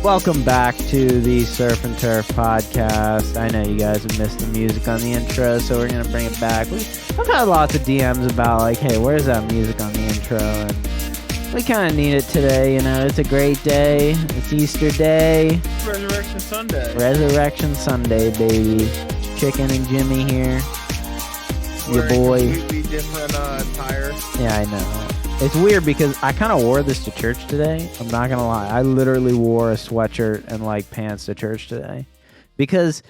Welcome back to the Surf and Turf podcast. I know you guys have missed the music on the intro, so we're going to bring it back. I've had lots of DMs about, like, hey, where's that music on the intro? And we kind of need it today, you know. It's a great day. It's Easter Day. Resurrection Sunday. Resurrection Sunday, baby. Chicken and Jimmy here. Your boy. Completely different attire. Yeah, I know. It's weird because I kind of wore this to church today. I'm not going to lie. I literally wore a sweatshirt and like pants to church today because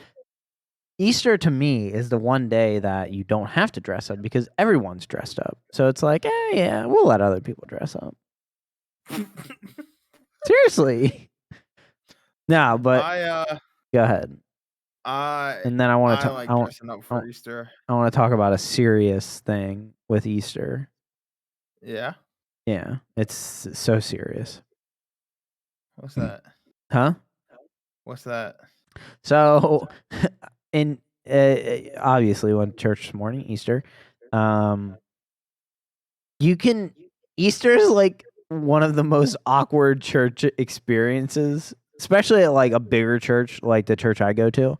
Easter to me is the one day that you don't have to dress up because everyone's dressed up. So it's like, yeah, we'll let other people dress up. Seriously. No, but go ahead. And then I want to like dressing up for Easter. I want to talk about a serious thing with Easter. Yeah. Yeah, it's so serious. What's that? Huh? What's that? So, in obviously went to church this morning, Easter. Easter is like one of the most awkward church experiences, especially at like a bigger church like the church I go to.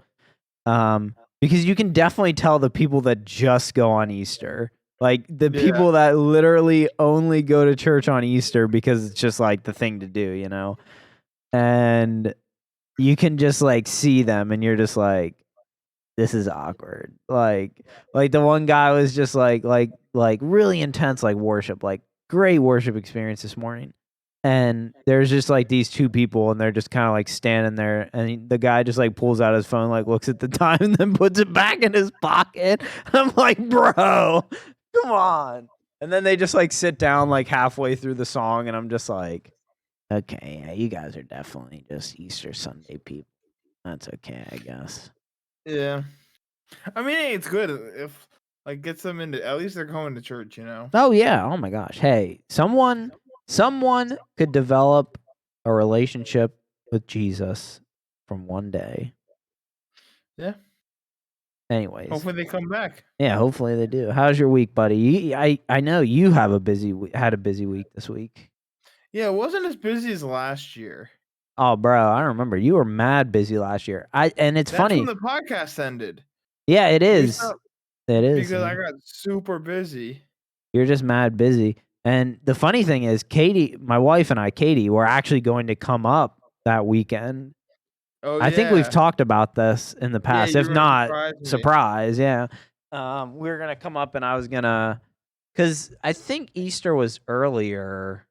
Because you can definitely tell the people that just go on Easter. Like the people that literally only go to church on Easter because it's just like the thing to do, you know? And you can just like see them and you're just like, this is awkward. Like the one guy was just like really intense, like worship, like great worship experience this morning. And there's just like these two people and they're just kind of like standing there and the guy just like pulls out his phone, like looks at the time and then puts it back in his pocket. I'm like, bro, come on. And then they just like sit down like halfway through the song and I'm just like, okay, yeah, you guys are definitely just Easter Sunday people. That's okay, I guess. Yeah. I mean, it's good if like gets them into, at least they're going to church, you know? Oh yeah. Oh my gosh. Hey, someone could develop a relationship with Jesus from one day. Yeah. Anyways. Hopefully they come back. Yeah, hopefully they do. How's your week, buddy? I know you have had a busy week this week. Yeah, it wasn't as busy as last year. Oh, bro, I remember you were mad busy last year. It's funny. That's when the podcast ended. Yeah, it is. It is. Because I got super busy. You're just mad busy. And the funny thing is, Katie, my wife and I, Katie, we're actually going to come up that weekend. Oh, I think we've talked about this in the past. Yeah, if not, surprise. Yeah. We were going to come up and I was going to, because I think Easter was earlier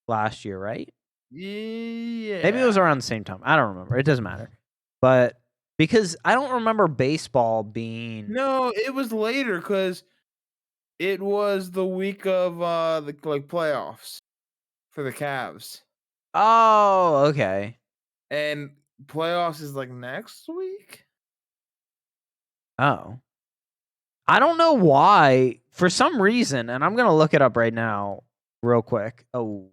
last year, right? Yeah. Maybe it was around the same time. I don't remember. It doesn't matter. But because I don't remember baseball being. No, it was later because it was the week of the like playoffs for the Cavs. Oh, okay. And playoffs is like next week? Oh. I don't know why. For some reason, and I'm going to look it up right now real quick. Oh.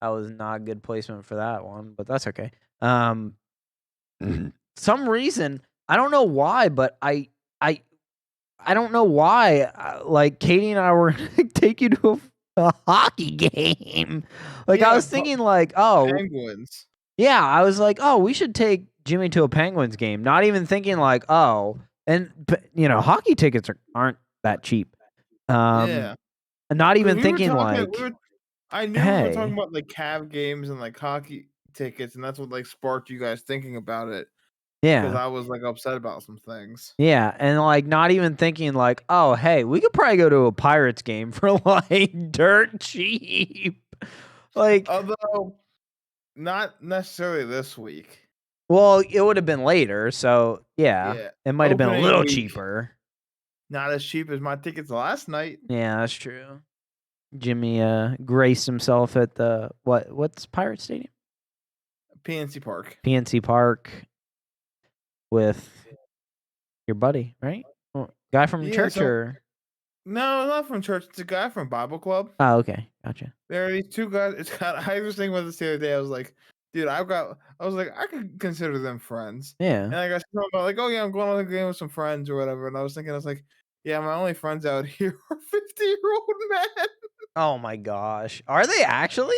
That was not good placement for that one, but that's okay. Some reason, I don't know why, but I don't know why. Like Katie and I were gonna take you to a hockey game. Like I was thinking, like, oh, Penguins. Yeah, I was like, oh, we should take Jimmy to a Penguins game. Not even thinking like, oh, and you know, hockey tickets aren't that cheap. Yeah. Not even thinking like. I knew we were talking about like Cav games and like hockey tickets, and that's what like sparked you guys thinking about it. Yeah. Because I was like upset about some things. Yeah, and like not even thinking like, oh, hey, we could probably go to a Pirates game for like dirt cheap. Like, although not necessarily this week. Well, it would have been later, so yeah. It might have been a little cheaper. Not as cheap as my tickets last night. Yeah, that's true. Jimmy graced himself at the what's Pirate Stadium? PNC Park. PNC Park with your buddy, right? Guy from church or? No, not from church. It's a guy from Bible Club. Oh, okay, gotcha. There are these two guys. I was thinking about this the other day. I was like, dude, I could consider them friends. Yeah. And I got talking about like, oh yeah, I'm going on a game with some friends or whatever. And I was like, yeah, my only friends out here are 50-year-old men. Oh my gosh, are they actually?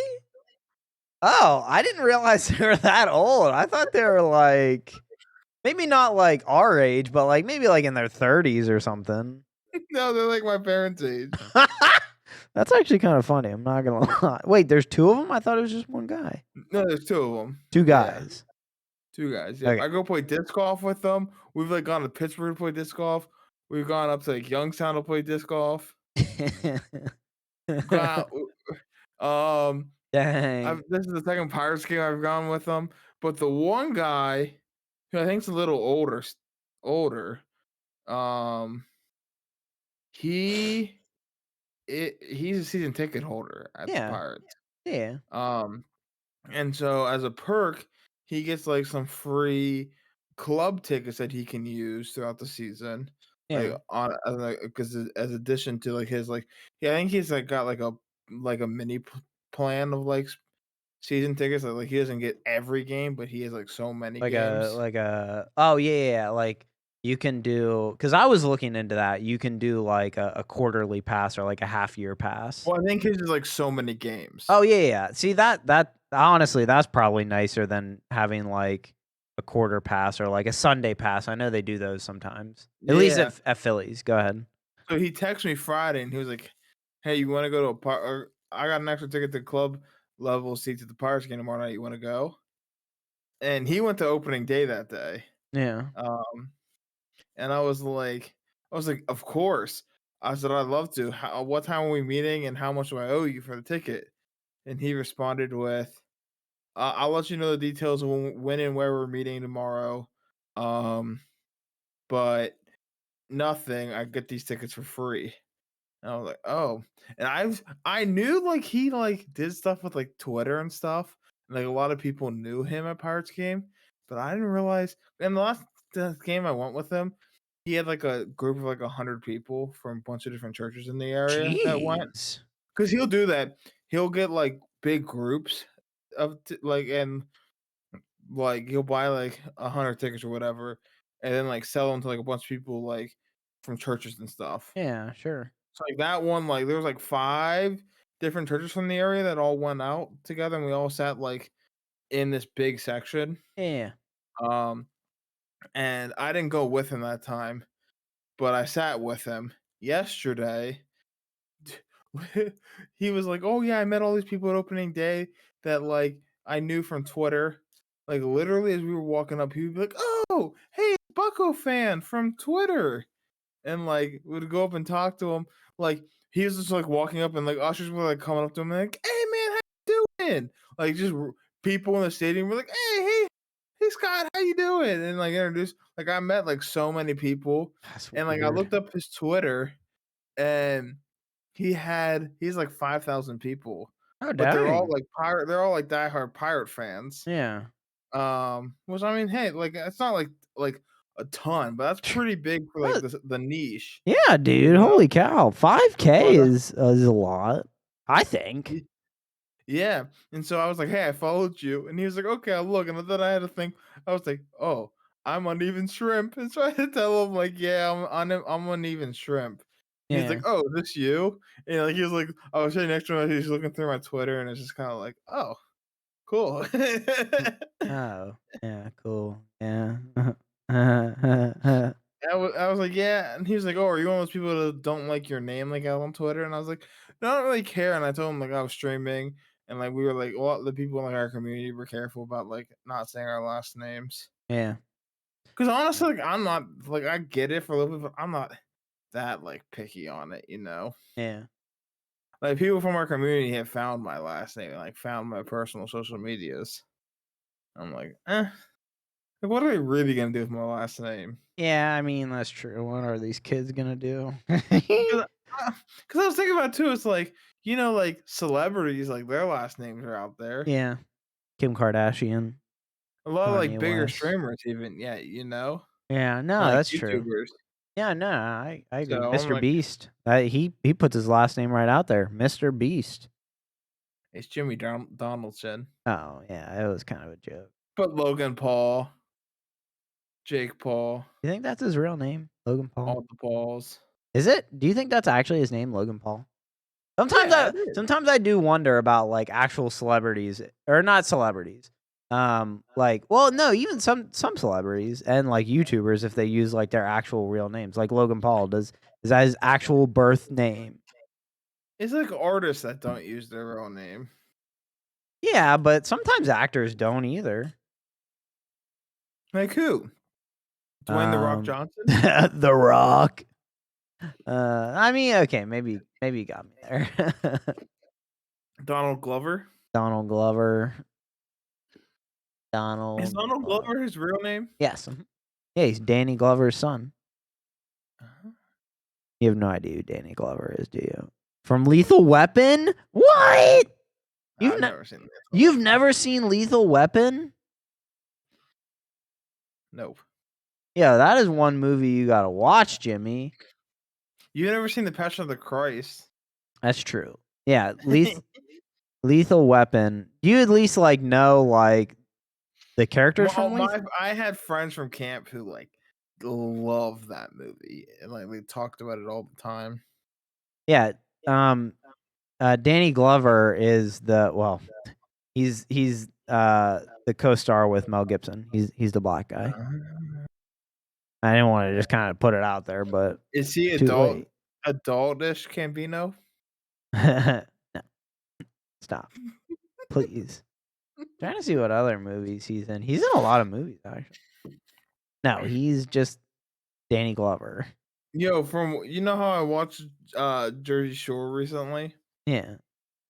Oh, I didn't realize they were that old. I thought they were like maybe not like our age, but like maybe like in their 30s or something. No, they're like my parents' age. That's actually kind of funny. I'm not gonna lie. Wait, there's two of them? I thought it was just one guy. No, there's two of them. Two Yeah, guys. two guys. Yep. Okay. I go play disc golf with them. We've like gone to Pittsburgh to play disc golf. We've gone up to like Youngstown to play disc golf. Gone out, Dang. this is the second Pirates game I've gone with them, but the one guy who I think's a little older, um, he he's a season ticket holder at the Yeah. Pirates. Yeah. Um, and so as a perk, he gets like some free club tickets that he can use throughout the season. Like Yeah. on because as addition to like his like yeah, I think he's like got like a mini plan of like season tickets. Like he doesn't get every game, but he has like so many games. Like a oh yeah, like you can do because I was looking into that. You can do like a quarterly pass or like a half year pass. Well, I think his is like so many games. Oh yeah. See that honestly that's probably nicer than having like a quarter pass or like a Sunday pass. I know they do those sometimes. At least Yeah. at Phillies. Go ahead. So he texted me Friday and he was like, "Hey, you want to go to a part? Or I got an extra ticket to club level seats at the Pirates game tomorrow night. You want to go?" And he went to opening day that day. Yeah. Um, and I was like, "Of course." I said, "I'd love to. What time are we meeting, and how much do I owe you for the ticket?" And he responded with, "I'll let you know the details of when and where we're meeting tomorrow. Um, but nothing. I get these tickets for free." And I was like, "Oh." And I knew like he like did stuff with like Twitter and stuff. And, like a lot of people knew him at Pirates game, but I didn't realize. And the game I went with him, he had like a group of like 100 people from a bunch of different churches in the area that went. Jeez. Because he'll do that. He'll get like big groups and like he'll buy like 100 tickets or whatever, and then like sell them to like a bunch of people like from churches and stuff. Yeah, sure. So, like, that one, like, there was, like, 5 different churches from the area that all went out together, and we all sat, like, in this big section, Yeah. um, and I didn't go with him that time, but I sat with him. Yesterday, he was like, "Oh, yeah, I met all these people at opening day that, like, I knew from Twitter." Like, literally, as we were walking up, he would be like, "Oh, hey, Bucko fan from Twitter." And, like, would go up and talk to him. Like, he was just, like, walking up and, like, ushers were, like, coming up to him and like, "Hey, man, how you doing?" Like, just people in the stadium were like, "Hey, Scott, how you doing?" And, like, introduced like, I met, like, so many people, That's and, like, I weird. looked up his Twitter, and he's, like, 5,000 people, Oh but dang. they're all, like, diehard Pirate fans. Yeah. Which, I mean, hey, like, it's not, like, a ton, but that's pretty big for, like, What? the niche, Yeah, you dude. know? Holy cow. 5K But, is a lot. I think. y yeah, and so I was like, "Hey, I followed you," and he was like, "Okay, I'll look," and then I had to think, I was like, "Oh, I'm uneven shrimp," and so I had to tell him, like, "Yeah, I'm uneven shrimp." He's like, Yeah. "Oh, is this you?" And, like, he was like I was sitting next to him, he's looking through my Twitter, and it's just kinda like, "Oh, cool." Oh, yeah, cool. Yeah. I was like, "Yeah," and he was like, "Oh, are you one of those people that don't like your name, like, out on Twitter?" And I was like, "No, I don't really care," and I told him, like, I was streaming, and, like, we were like, well, the people in, like, our community were careful about, like, not saying our last names. Yeah. Because honestly, like, I'm not like, I get it for a little bit, but I'm not that, like, picky on it, you know? Yeah. Like, people from our community have found my last name and, like, found my personal social medias. I'm like, "Eh, like, what are they really gonna do with my last name?" Yeah, I mean, that's true. What are these kids gonna do? 'Cause I was thinking about it too, it's like, like, celebrities, like, their last names are out there. Yeah. Kim Kardashian, A lot of, like, Kanye bigger West. streamers even yet, you know? Yeah, And, no, like, that's true. YouTubers. Yeah, no, I So, agree. I'm Mr. like, Beast. He puts his last name right out there. Mr. Beast. "It's Jimmy Donaldson." Oh, yeah, it was kind of a joke. But Logan Paul, Jake Paul, You think that's his real name? Logan Paul? all the Pauls. Is it? Do you think that's actually his name, Logan Paul? Yeah, it is. Sometimes I do wonder about like actual celebrities or not celebrities. Like well no, even some celebrities and like YouTubers if they use like their actual real names. Like Logan Paul is that his actual birth name? It's like artists that don't use their real name. Yeah, but sometimes actors don't either. Like who? Dwayne the Rock Johnson? The Rock. I mean, okay, maybe you got me there. Donald Glover? Donald Glover. Is Donald Donald Glover. Glover his real name? Yes. Yeah, he's Danny Glover's son. Uh-huh. You have no idea who Danny Glover is, do you? From Lethal Weapon? What? I've never seen this. You've never seen Lethal Weapon? Nope. Yeah, that is one movie you gotta watch, Jimmy. You've never seen The Passion of the Christ? That's true. Yeah, Lethal Weapon. Do you at least like know like the characters Well, from Lethal? I had friends from camp who like love that movie and like we talked about it all the time. Yeah. Danny Glover is he's the co-star with Mel Gibson. He's the black guy. I didn't want to just kind of put it out there, but Is he adultish Campino? no. Stop. Please. Trying to see what other movies he's in. He's in a lot of movies, actually. No, he's just Danny Glover. Yo, from you know how I watched Jersey Shore recently? Yeah.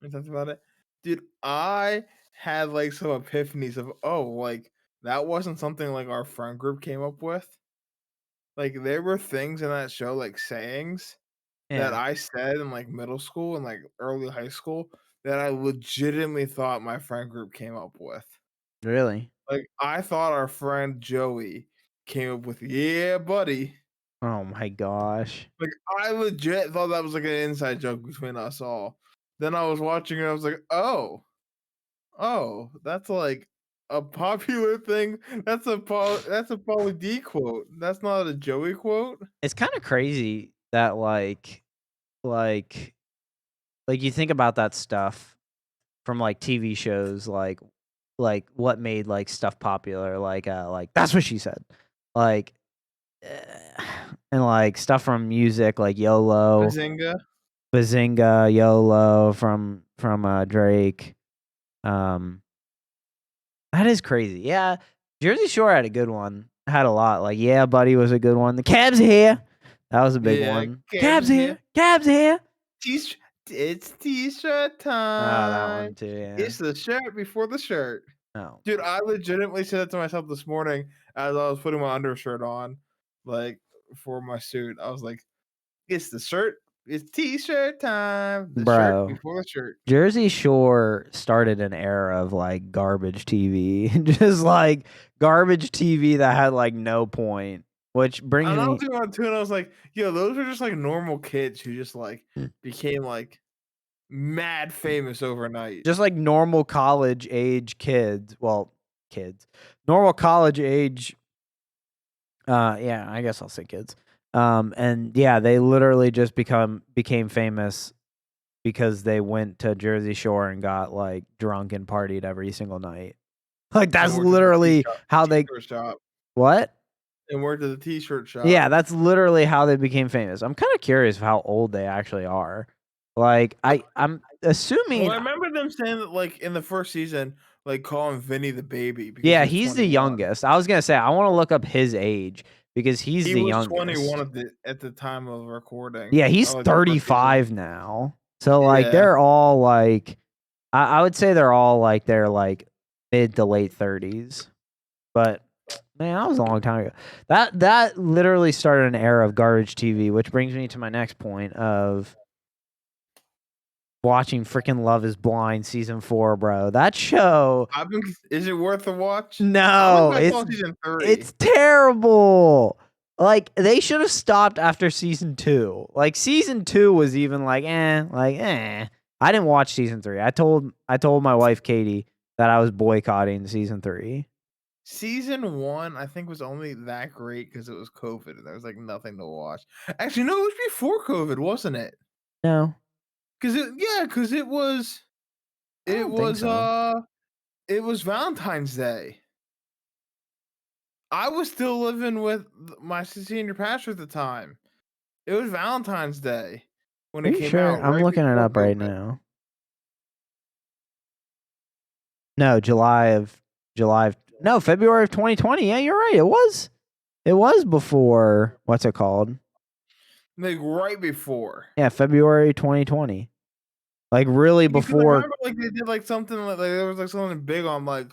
We talked about it. Dude, I had like some epiphanies of like that wasn't something like our friend group came up with. Like there were things in that show, like sayings that Yeah. I said in like middle school and like early high school that I legitimately thought my friend group came up with. Really? Like I thought our friend Joey came up with, yeah, buddy. Oh my gosh. Like I legit thought that was like an inside joke between us all. Then I was watching it, I was like, oh, that's like a popular thing. That's a Pauly D quote. That's not a Joey quote. It's kind of crazy that like you think about that stuff from like TV shows like what made like stuff popular like that's what she said. Like and like stuff from music like YOLO, Bazinga. Bazinga, YOLO from Drake. That is crazy. Yeah, Jersey Shore had a good one. Had a lot. Like Yeah Buddy was a good one. The Cab's here. That was a big one. Cab's here. Cab's here. It's t-shirt Oh, that one time. too. Yeah. It's the shirt before the shirt. Oh, Dude, I legitimately said that to myself this morning as I was putting my undershirt on, like for my suit. I was like, it's the shirt. It's t-shirt time. The shirt bro. before the shirt. Jersey Shore started an era of like garbage TV, just like garbage TV that had like no point. Which brings And I me. was doing it too, and I was like, yo, those are just like normal kids who just like became like mad famous overnight. Just like normal college age kids. Well, kids. Normal college age. Yeah, I guess I'll say kids. And yeah, they literally just became famous because they went to Jersey Shore and got like drunk and partied every single night. Like that's And worked at the literally how they. t-shirt shop. What? And worked at the t-shirt shop. Yeah, that's literally how they became famous. I'm kind of curious of how old they actually are. Like I'm assuming. Well, I remember them saying that like in the first season, like calling Vinny the baby. Because Yeah, he was he's the 21. youngest. I was gonna say I want to look up his age because he's He the was youngest. 21 at the time of recording. Yeah, he's like, the first season. 35 now. So like Yeah. they're all like, I would say they're all like they're like mid to late 30s. But man, that was a long time ago. That literally started an era of garbage TV, which brings me to my next point of watching freaking Love Is Blind season 4, bro. That show. Is it worth a watch? No, season 3. it's terrible. Like they should have stopped after season 2. Like season 2 was even like eh. I didn't watch season 3. I told my wife Katie that I was boycotting season 3. Season 1, I think, was only that great because it was COVID and there was like nothing to watch. Actually, no, it was before COVID, wasn't it? No. Because I don't think so. it was Valentine's Day. I was still living with my senior pastor at the time. It was Valentine's Day when Are it you came sure? out, I'm right looking it before up right COVID. now. No, no, February of 2020. Yeah, you're right. It was before, what's it called? Like right before. Yeah, February 2020. Like really Because I before. remember like they did like something like there was like something big on like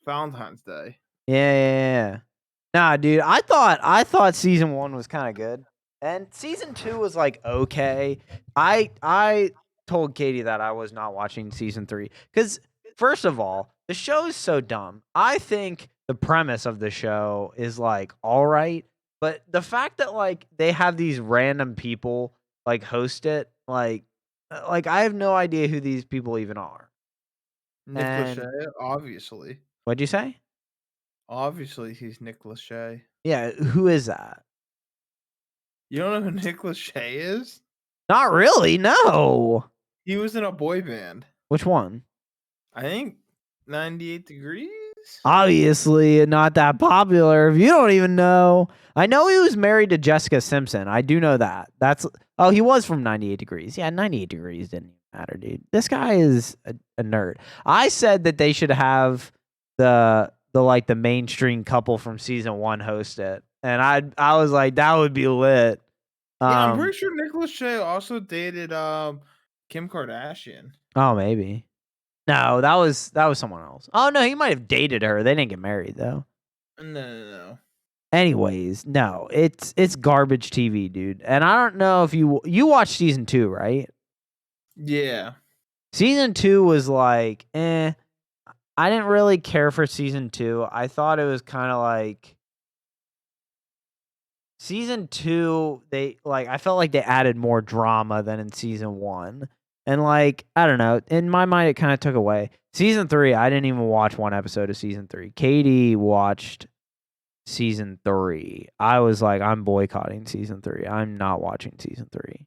Valentine's Day. Yeah. Nah, dude, I thought season 1 was kind of good. And season 2 was like okay. I told Katie that I was not watching season 3 cuz first of all, the show is so dumb. I think the premise of the show is like all right, but the fact that like they have these random people like host it, like I have no idea who these people even are. Nick And Lachey, obviously. what'd you say? Obviously, he's Nick Lachey. Yeah, who is that? You don't know who Nick Lachey is? Not really, no. He was in a boy band. Which one? I think 98 Degrees? Obviously, not that popular. If you don't even know, I know he was married to Jessica Simpson. I do know that. He was from 98 Degrees. Yeah, 98 Degrees didn't even matter, dude. This guy is a nerd. I said that they should have the mainstream couple from season 1 host it, and I was like that would be lit. Yeah, I'm pretty sure Nick Lachey also dated Kim Kardashian. Oh, maybe. No, that was someone else. Oh no, he might have dated her. They didn't get married though. No. Anyways, no, it's garbage TV, dude. And I don't know if you watched season 2, right? Yeah. Season 2 was like, eh. I didn't really care for season 2. I thought it was kind of like season 2, I felt like they added more drama than in season 1. And like, I don't know, in my mind it kind of took away. Season 3, I didn't even watch one episode of season 3. Katie watched season 3. I was like, I'm boycotting season 3. I'm not watching season 3.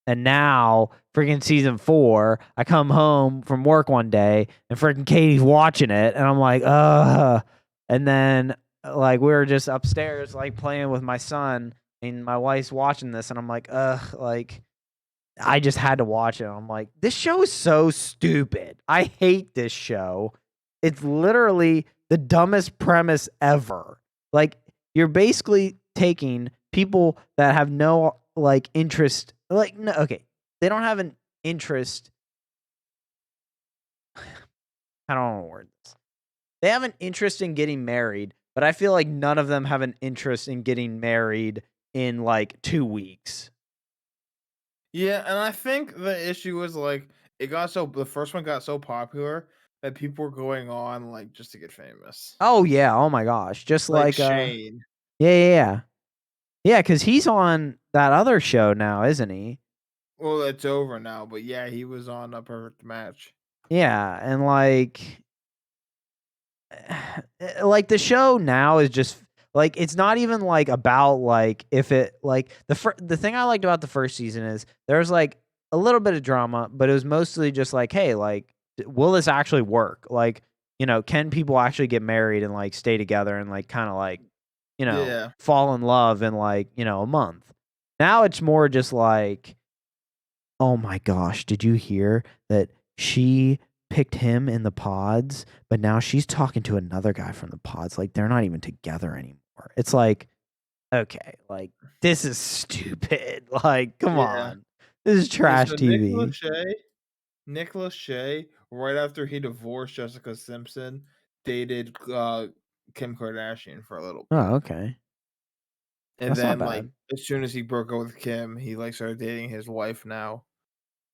And now freaking season 4, I come home from work one day and freaking Katie's watching it, and I'm like, ugh. And then like we were just upstairs like playing with my son, and my wife's watching this, and I'm like, ugh, like I just had to watch it. I'm like, this show is so stupid. I hate this show. It's literally the dumbest premise ever. Like, you're basically taking people that have no like interest. Like, no, okay, they don't have an interest. I don't want to word this. They have an interest in getting married, but I feel like none of them have an interest in getting married in like 2 weeks. Yeah, and I think the issue was like the first one got so popular that people were going on like just to get famous. Oh yeah, oh my gosh. Just Like like Shane. yeah. Yeah, because he's on that other show now, isn't he? Well, it's over now, but yeah, he was on A Perfect Match. Yeah, and like the show now is just like it's not even like about like if it like the thing I liked about the first season is there's like a little bit of drama, but it was mostly just like, hey, like will this actually work? Like, can people actually get married and like stay together and like kind of like, Yeah. fall in love in like, a month. Now it's more just like, oh my gosh, did you hear that she picked him in the pods, but now she's talking to another guy from the pods? Like, they're not even together anymore. It's like, okay, like, this is stupid. Like, come Yeah. on. This is Yeah, trash so TV. Nick Lachey, right after he divorced Jessica Simpson, dated Kim Kardashian for a little bit. Oh, okay. And That's not then like bad. as soon as he broke up with Kim, he like started dating his wife now.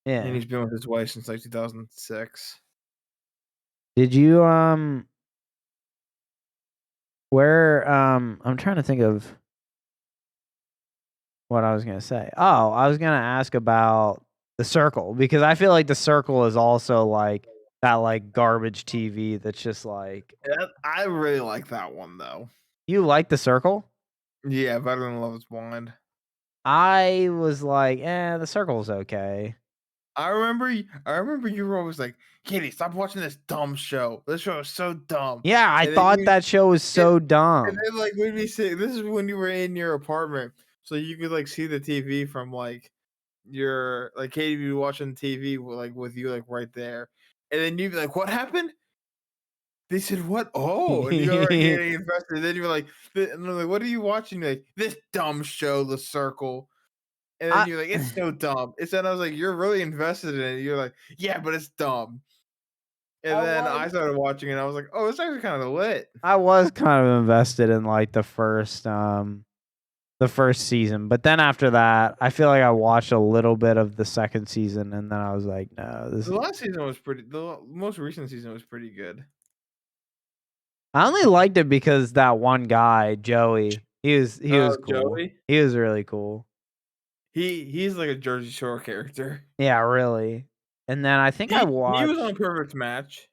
And Yeah. he's been with his wife since like 2006. Did you, I'm trying to think of what I was going to say. Oh, I was going to ask about The Circle because I feel like The Circle is also like that like garbage TV that's just like I really like that one though. you like The Circle? Yeah, better than Love Is Blind. I was like, the circle's okay. I remember you were always like, "Kitty, stop watching this dumb show. This show is so dumb." Yeah, I And then thought that show was and, so and dumb. then like we'd be sitting. This is when you were in your apartment, so you could like see the TV from like your like Katie be watching TV like with you like right there, and then you'd be like, "What happened?" They said, "What? Oh," and you're like getting invested. Then you're like, and I'm like, "What are you watching?" You're like, "This dumb show, The Circle." And then I you're like, "It's so dumb." It's and I was like, "You're really invested in it." You're like, "Yeah, but it's dumb." And I then was I started watching it. I was like, "Oh, it's actually kind of lit." I was kind of invested in like the first season, but then after that, I feel like I watched a little bit of the second season, and then I was like, no, this The is. last season was pretty. The most recent season was pretty good. I only liked it because that one guy, Joey, he was Oh, cool. Joey, He was really cool. he's like a Jersey Shore character. Yeah, really. And then I think I He was on watched. Perfect Match.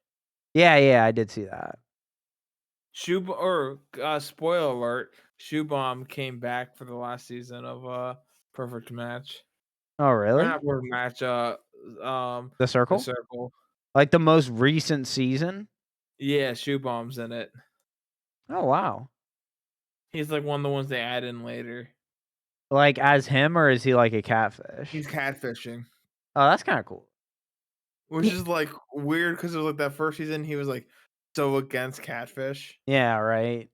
Yeah, I did see that. Spoiler alert, Shoe Bomb came back for the last season of Perfect Match. Oh, Or really? not Perfect Match, The The Circle, Circle. like the most recent season. Yeah, Shoe Bomb's in it. Oh, wow. He's like one of the ones they add in later. Like as him, or is he like a catfish? He's catfishing, Oh, that's kind of cool. which is like weird because it was like that first season he was like so against catfish. Yeah, right.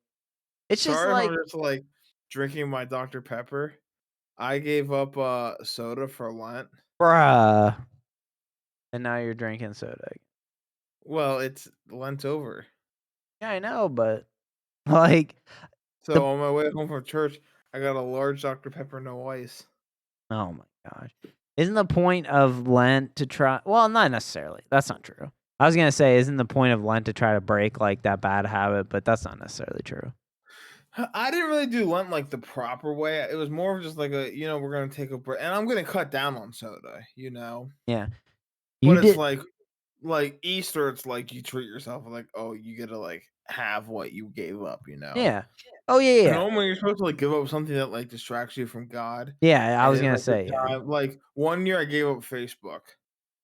It's just Sorry if like, I'm just like drinking my Dr. Pepper. I gave up soda for Lent. bruh. And now you're drinking soda. Well, it's Lent over. Yeah, I know, but like So the on my way home from church, I got a large Dr. Pepper, no ice. oh my gosh. Isn't the point of Lent to try well, not necessarily. That's not true. I was gonna say, isn't the point of Lent to try to break like that bad habit, but that's not necessarily true. I didn't really do Lent like the proper way. It was more of just like a, we're gonna take a break, and I'm gonna cut down on soda. Yeah. You But it's did like Easter, it's like you treat yourself like, oh, you get to like have what you gave up. yeah. Oh yeah, And yeah. normally you're supposed to like give up something that like distracts you from God. Yeah, I And was then gonna like the say, yeah. time, like 1 year I gave up Facebook,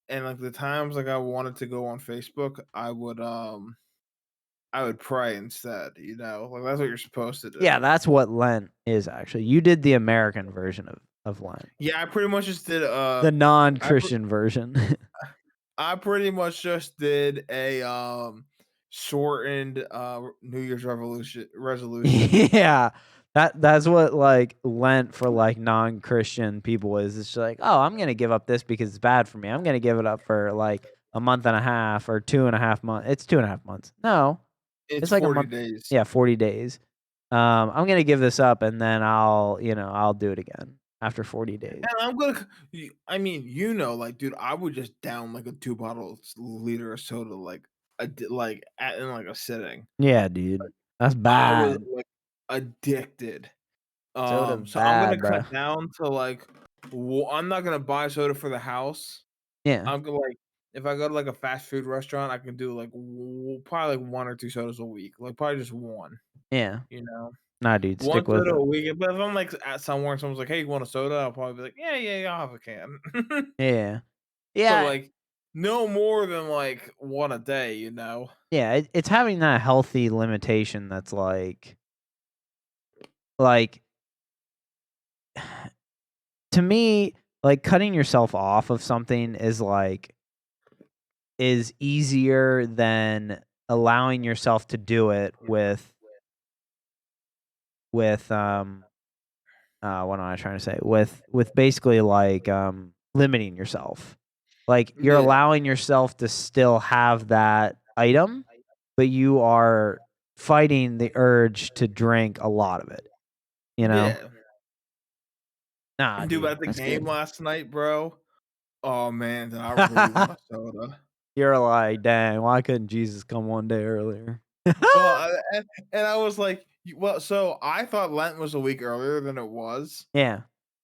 and like the times like I wanted to go on Facebook, I would pray instead. Like that's what you're supposed to Yeah, do. that's what Lent is actually. You did the American version of Lent. Yeah, I pretty much just did The I pr- non-Christian version. I pretty much just did a shortened New Year's resolution. Yeah. That's what like Lent for like non-Christian people is. It's just like, oh, I'm gonna give up this because it's bad for me. I'm gonna give it up for like a month and a half or 2.5 months. It's 2.5 months. No, It's it's like a 40 month. days. Yeah, 40 days. I'm gonna give this up and then I'll do it again after 40 days. And I mean, like, dude, I would just down like a 2 liter of soda, like, in like a sitting. Yeah, dude. That's I was bad. like addicted. Soda's So I'm gonna bad, cut bro. down to like, I'm not gonna buy soda for the house. Yeah. I'm gonna like, if I go to like a fast food restaurant, I can do like probably like 1 or 2 sodas a week, like probably just one. Yeah. You know, Nah, dude, one stick with soda it. a week. But if I'm like at somewhere and someone's like, "Hey, you want a soda?" I'll probably be like, "Yeah, yeah, yeah, I'll have a can." Yeah. But, Yeah. like, no more than, like, 1 a day. Yeah, it's having that healthy limitation that's like to me, like cutting yourself off of something is easier than allowing yourself to do it with what am I trying to say? With basically like limiting yourself. Like you're Yeah, allowing yourself to still have that item, but you are fighting the urge to drink a lot of it, you know? yeah. Nah, Dude, dude, at the that's game good. last night, bro, oh, man, did I really want a soda. You're like, dang, why couldn't Jesus come one day earlier? Well, and I was like, so I thought Lent was a week earlier than it was, Yeah.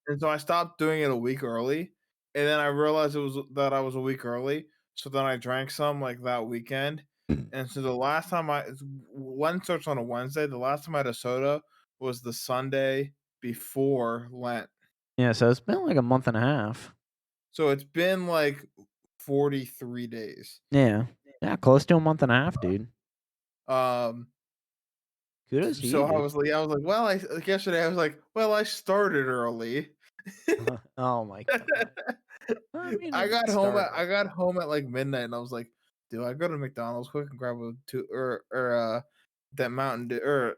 and so I stopped doing it a week early, and then I realized that I was a week early, so then I drank some, like, that weekend, and so the last time Lent starts on a Wednesday, the last time I had a soda was the Sunday before Lent. Yeah, so it's been like a month and a half. So it's been like 43 days. Yeah. Yeah, close to a month and a half, dude. Um, Kudos to you, so dude. I was like, well, like yesterday I was like, well, I started early. Oh my god. I mean, I it got home at started. like midnight, and I was like, "Do I go to McDonald's quick and grab a two or that Mountain Dew or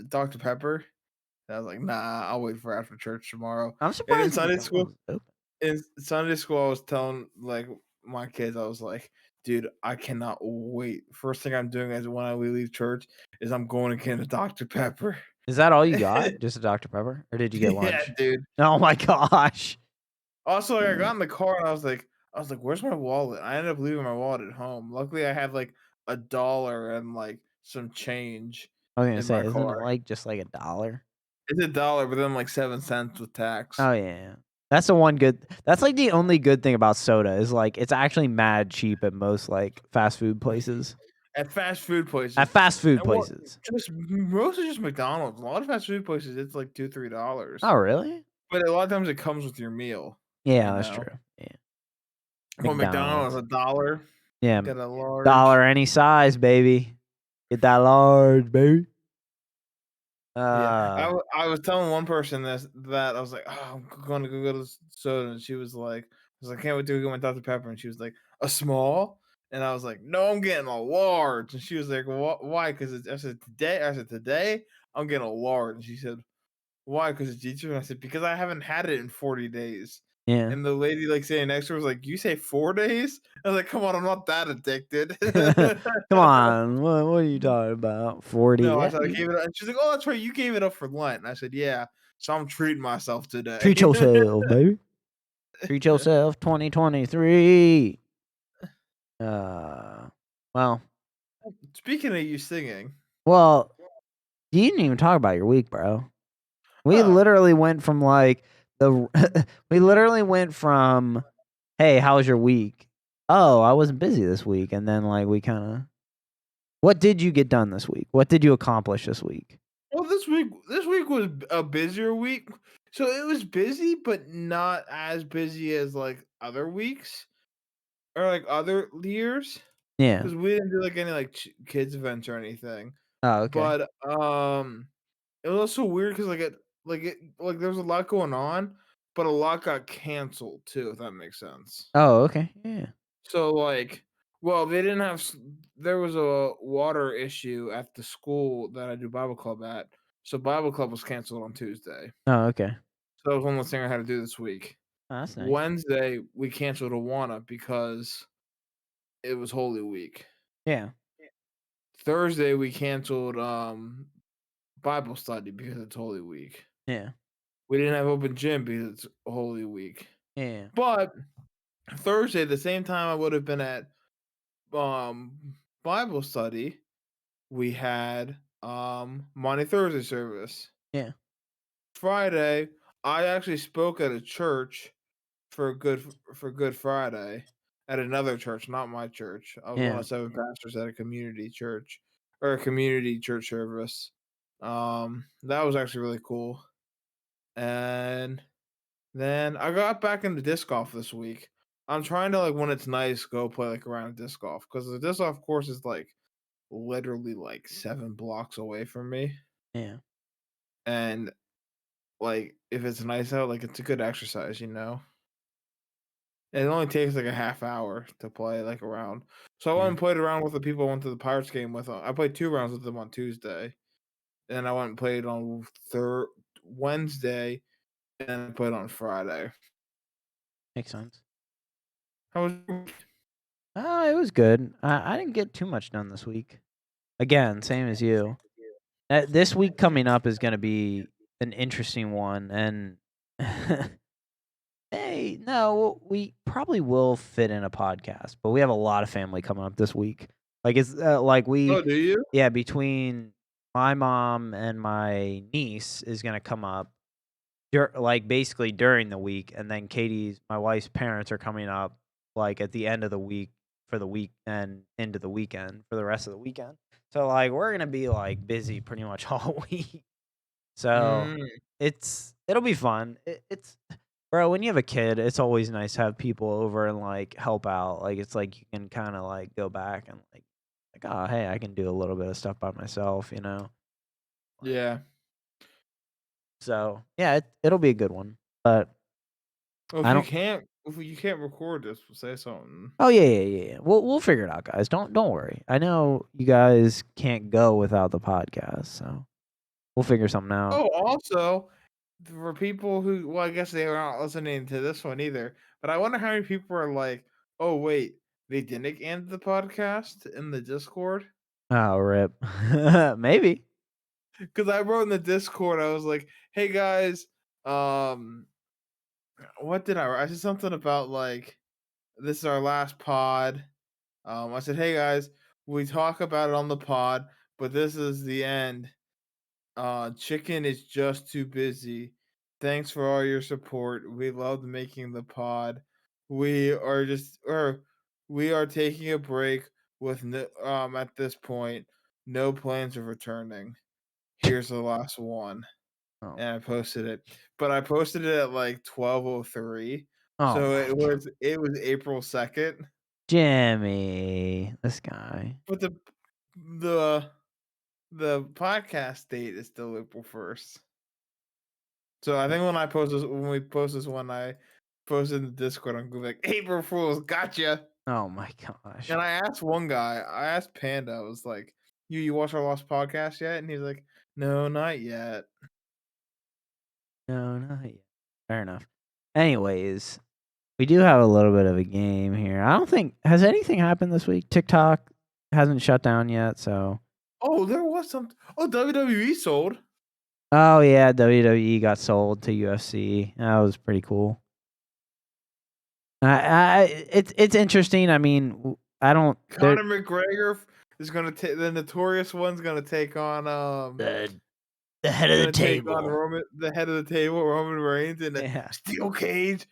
Dr Pepper?" And I was like, "Nah, I'll wait for after church tomorrow." I'm And in surprised Sunday school, McDonald's is open. I was telling like my kids, I was like, "Dude, I cannot wait. First thing I'm doing is when we leave church is I'm going to get a Dr Pepper." Is that all you got? Just a Dr. Pepper? Or did you get Yeah, lunch? dude. Oh my gosh. Also, like, I Mm. got in the car and I was like, "Where's my wallet?" I ended up leaving my wallet at home. Luckily, I had like $1 and like some change I was gonna in say, my isn't it car. like just like $1? It's $1, but then like 7 cents with tax. Oh yeah. That's the one good that's like the only good thing about soda is like it's actually mad cheap at most like fast food places. At fast food At places, fast food and well, places. just mostly just McDonald's. A lot of fast food places, it's like $2, $3, Oh really? but a lot of times it comes with your meal. You Yeah, that's know, true. Yeah. well, McDonald's McDonald's. $1, Yeah. get a large. Dollar any size, baby. Get that large, baby. Yeah, Uh I was telling one person that I was like, "Oh, I'm gonna go get a soda," and she was like, "I was like, can't wait to go get my Dr Pepper," and she was like, "A small?" And I was like, "No, I'm getting a large," and she was like, Why?" Because I said today. I said today I'm getting a large, and she said, "Why?" Because it's Easter, and I said because I haven't had it in 40 days. yeah. And the lady like sitting next to her was like, "You say 4 days?" I was like, "Come on, I'm not that addicted." Come on. What are you talking about? 40. No, I Yeah, said I dude. gave it up, and she's like, "Oh, that's right, you gave it up for Lent." And I said, "Yeah, so I'm treating myself today." Treat yourself, baby. Treat yourself 2023. Uh well, Speaking of you singing, well, you didn't even talk about your week, bro. We oh, literally went from like we literally went from hey, how was your week? Oh, I wasn't busy this week. And then like we kind of what did you get done this week? What did you accomplish this week? well, this week was a busier week, so it was busy, but not as busy as like other weeks or like other years Yeah. because we didn't do like any like kids events or anything. Oh, okay. But it was also weird because like there was a lot going on, but a lot got canceled too. If that makes sense. Oh, okay. Yeah. So, like, well, they didn't have there was a water issue at the school that I do Bible club at, so Bible club was canceled on Tuesday. Oh, okay. So that was one less thing I had to do this week. Oh, that's nice. Wednesday, we canceled Awana because it was Holy Week. Yeah. Thursday, we canceled Bible study because it's Holy Week. Yeah. We didn't have open gym because it's Holy Week. Yeah. But Thursday, the same time I would have been at Bible study, we had Monday Thursday service. Yeah. Friday, I actually spoke at a church for Good Friday at another church, not my church. I was one Yeah. of 7 pastors at a community church or a community church service. That was actually really cool. And then I got back into disc golf this week. I'm trying to like when it's nice go play like around disc golf because the disc golf course is like literally like 7 blocks away from me. Yeah. And like if it's nice out, like it's a good exercise, you know. And it only takes like a half hour to play like around. So I went Yeah. and played around with the people I went to the Pirates game with. I played 2 rounds with them on Tuesday, and I went and played on third Wednesday, and I played on Friday. Makes sense. How was your week? It was good. I didn't get too much done this week. Again, same as you. This week coming up is going to be an interesting one, and hey, no, we probably will fit in a podcast, but we have a lot of family coming up this week. Like it's like Oh, do you? yeah, between my mom and my niece is going to come up, like basically during the week, and then my wife's parents are coming up like at the end of the week for the week and into the weekend for the rest of the weekend. So like we're gonna be like busy pretty much all week. So Mm. it'll be fun. It's bro, when you have a kid, it's always nice to have people over and like help out. Like it's like you can kind of like go back and like oh hey, I can do a little bit of stuff by myself, you know. Yeah. So yeah, it'll be a good one. But Well, I don't. if you can't record this, we'll say something. Oh yeah. We'll figure it out, guys. Don't worry. I know you guys can't go without the podcast, so we'll figure something out. Oh, also, for people who, well, I guess they are not listening to this one either. But I wonder how many people are like, "Oh, wait, they didn't end the podcast in the Discord." Oh rip. Maybe. Because I wrote in the Discord, I was like, "Hey guys, um, what did I write? I said something about like this is our last pod. I said, hey guys, we talk about it on the pod, but this is the end. Chicken is just too busy. Thanks for all your support. We loved making the pod. We are we are taking a break with no, at this point, no plans of returning. Here's the last one." Oh. And I posted it. But I posted it at like 12:03. Oh So my God. it was April 2nd. Jimmy, this guy. But the the podcast date is still April 1st. So I think when we post this one, I posted in the Discord, I'm gonna be like, April Fools, gotcha. Oh my gosh. And I asked one guy, I asked Panda, I was like, you watch our last podcast yet? And he's like, no, not yet. No, not yet. Fair enough. Anyways, we do have a little bit of a game here. I don't think has anything happened this week. TikTok hasn't shut down yet, so. Oh, there was some. Oh, WWE sold. Oh yeah, WWE got sold to UFC. That was pretty cool. It's interesting. I mean, I don't. Conor McGregor is gonna take the notorious one's gonna take on The head of the take on table. Roman, the head of the table, Roman Reigns, in a Yeah. steel cage,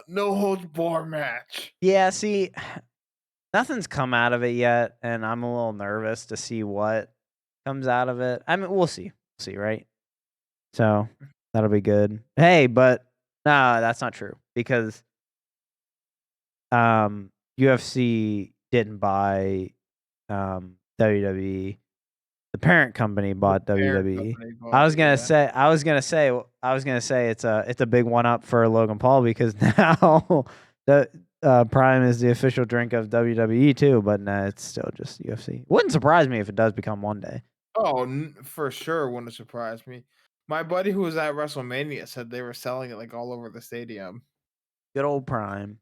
no holds bar match. Yeah. See, nothing's come out of it yet, and I'm a little nervous to see what comes out of it. I mean, we'll see. We'll see, right? So that'll be good. Hey, but no, that's not true because UFC didn't buy WWE. The parent company bought WWE. I was gonna say it's a big one up for Logan Paul because now the Prime is the official drink of WWE too, but nah, it's still just UFC. Wouldn't surprise me if it does become one day. Oh, for sure, wouldn't surprise me. My buddy who was at WrestleMania said they were selling it like all over the stadium. Good old Prime.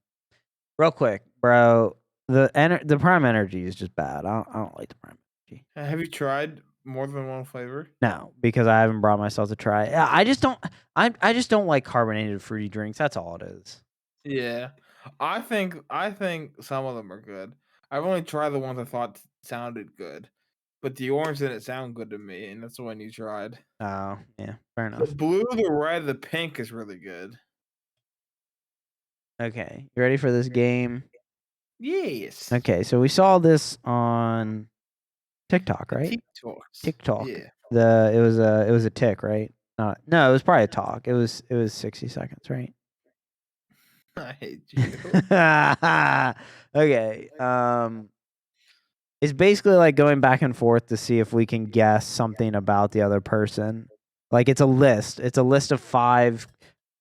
Real quick, bro. The Prime Energy is just bad. I don't like the Prime Energy. Have you tried more than one flavor? No, because I haven't brought myself to try it. I just don't. I just don't like carbonated fruity drinks. That's all it is. Yeah, I think some of them are good. I've only tried the ones I thought sounded good, but the orange didn't sound good to me, and that's the one you tried. Oh, yeah, fair The enough. blue, the red, the pink is really good. Okay, you ready for this game? Yes. Okay, so we saw this on TikTok, The right? TikToks. TikTok. Yeah. It was a tick, right? No, it was probably a talk. It was 60 seconds, right? I hate you. Okay. It's basically like going back and forth to see if we can guess something about the other person. Like it's a list. It's a list of 5